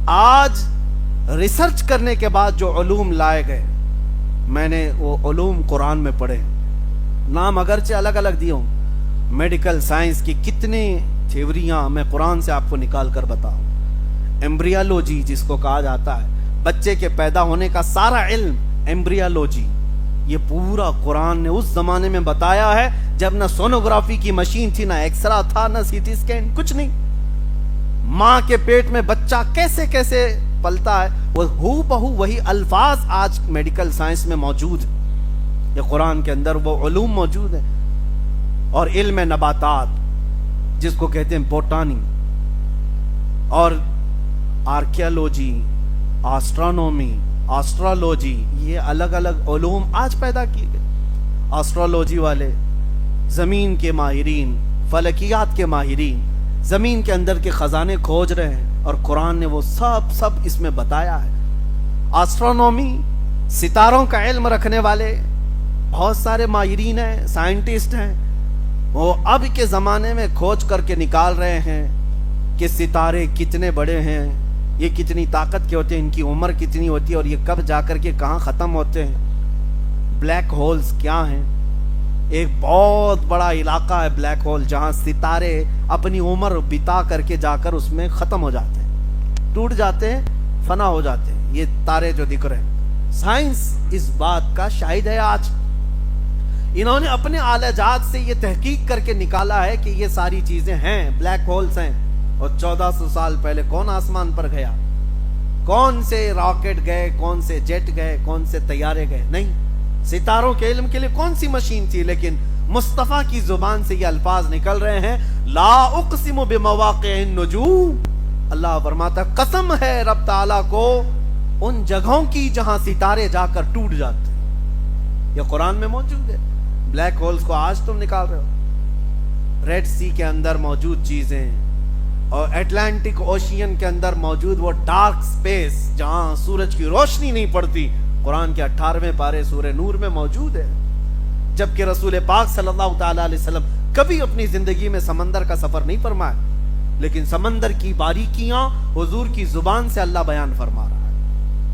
آج ریسرچ کرنے کے بعد جو علوم لائے گئے، میں نے وہ علوم قرآن میں پڑھے، نام اگرچہ الگ الگ دیے ہوں، میڈیکل سائنس کی کتنی تھیوریاں میں قرآن سے آپ کو نکال کر بتاؤں۔ ایمبریالوجی جس کو کہا جاتا ہے، بچے کے پیدا ہونے کا سارا علم، ایمبریالوجی، یہ پورا قرآن نے اس زمانے میں بتایا ہے جب نہ سونوگرافی کی مشین تھی، نہ ایکسرا تھا، نہ سی ٹی سکین، کچھ نہیں۔ ماں کے پیٹ میں بچہ کیسے کیسے پلتا ہے، وہ ہو بہو وہی الفاظ آج میڈیکل سائنس میں موجود ہیں۔ یہ قرآن کے اندر وہ علوم موجود ہیں۔ اور علم نباتات جس کو کہتے ہیں بوٹانی، اور آرکیالوجی، آسٹرونومی، آسٹرالوجی، یہ الگ الگ علوم آج پیدا کیے گئے۔ آسٹرالوجی والے زمین کے ماہرین، فلکیات کے ماہرین زمین کے اندر کے خزانے کھوج رہے ہیں، اور قرآن نے وہ سب اس میں بتایا ہے۔ آسٹرونومی، ستاروں کا علم رکھنے والے بہت سارے ماہرین ہیں، سائنٹسٹ ہیں، وہ اب کے زمانے میں کھوج کر کے نکال رہے ہیں کہ ستارے کتنے بڑے ہیں، یہ کتنی طاقت کے ہوتے ہیں، ان کی عمر کتنی ہوتی ہے، اور یہ کب جا کر کے کہاں ختم ہوتے ہیں۔ بلیک ہولز کیا ہیں؟ ایک بہت بڑا علاقہ ہے بلیک ہول، جہاں ستارے اپنی عمر بتا کر کے جا کر اس میں ختم ہو جاتے ہیں، ٹوٹ جاتے ہیں، فنا ہو جاتے ہیں۔ یہ تارے جو دکھ رہے ہیں، سائنس اس بات کا شاہد ہے۔ آج انہوں نے اپنے آلہ جات سے یہ تحقیق کر کے نکالا ہے کہ یہ ساری چیزیں ہیں، بلیک ہولز ہیں۔ اور 1400 سال پہلے کون آسمان پر گیا؟ کون سے راکٹ گئے، کون سے جیٹ گئے، کون سے طیارے گئے؟ نہیں۔ ستاروں کے علم کے لیے کون سی مشین تھی؟ لیکن مصطفیٰ کی زبان سے یہ الفاظ نکل رہے ہیں، لا اقسم بمواقع النجوم۔ اللہ فرماتا قسم ہے رب تعالیٰ کو ان جگہوں کی جہاں ستارے جا کر ٹوٹ جاتے ہیں۔ یہ قرآن میں موجود ہے۔ بلیک ہولز کو آج تم نکال رہے ہو۔ ریڈ سی کے اندر موجود چیزیں، اور اٹلانٹک اوشین کے اندر موجود وہ ڈارک سپیس جہاں سورج کی روشنی نہیں پڑتی، قرآن کے 18ویں پارے سورہ نور میں موجود ہے۔ جبکہ رسول پاک صلی اللہ تعالی علیہ وسلم کبھی اپنی زندگی میں سمندر کا سفر نہیں فرمایا، لیکن سمندر کی باریکیاں حضور کی زبان سے اللہ بیان فرما رہا ہے۔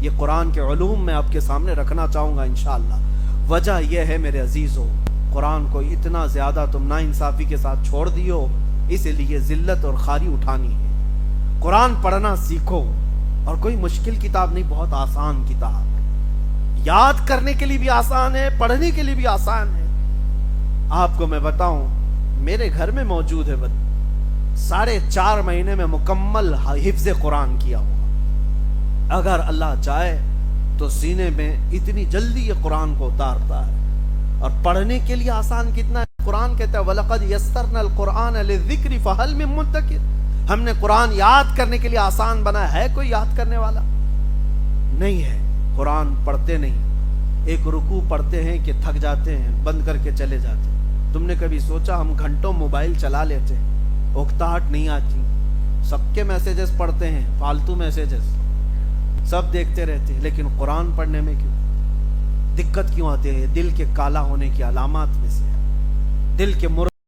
یہ قرآن کے علوم میں آپ کے سامنے رکھنا چاہوں گا انشاءاللہ۔ وجہ یہ ہے میرے عزیزوں، قرآن کو اتنا زیادہ تم ناانصافی کے ساتھ چھوڑ دیو، اس لیے ذلت اور خواری اٹھانی ہے۔ قرآن پڑھنا سیکھو، اور کوئی مشکل کتاب نہیں، بہت آسان کتاب، یاد کرنے کے لیے بھی آسان ہے، پڑھنے کے لیے بھی آسان ہے۔ آپ کو میں بتاؤں، میرے گھر میں موجود ہے 4.5 مہینے میں مکمل حفظ قرآن کیا ہوا۔ اگر اللہ چاہے تو سینے میں اتنی جلدی یہ قرآن کو اتارتا ہے۔ اور پڑھنے کے لیے آسان کتنا ہے؟ قرآن کہتا ہے وَلَقَدْ يَسَّرْنَا الْقُرْآنَ لِلذِّكْرِ فَهَلْ مِن مُدَّكِرٍ۔ ہم نے قرآن یاد کرنے کے لیے آسان بنایا ہے، کوئی یاد کرنے والا نہیں ہے۔ قرآن پڑھتے نہیں، ایک رکوع پڑھتے ہیں کہ تھک جاتے ہیں، بند کر کے چلے جاتے ہیں۔ تم نے کبھی سوچا ہم گھنٹوں موبائل چلا لیتے ہیں، اکتاہٹ نہیں آتی، سب کے میسیجز پڑھتے ہیں، فالتو میسیجز سب دیکھتے رہتے ہیں، لیکن قرآن پڑھنے میں کیوں دقت کیوں آتے ہیں؟ دل کے کالا ہونے کی علامات میں سے، دل کے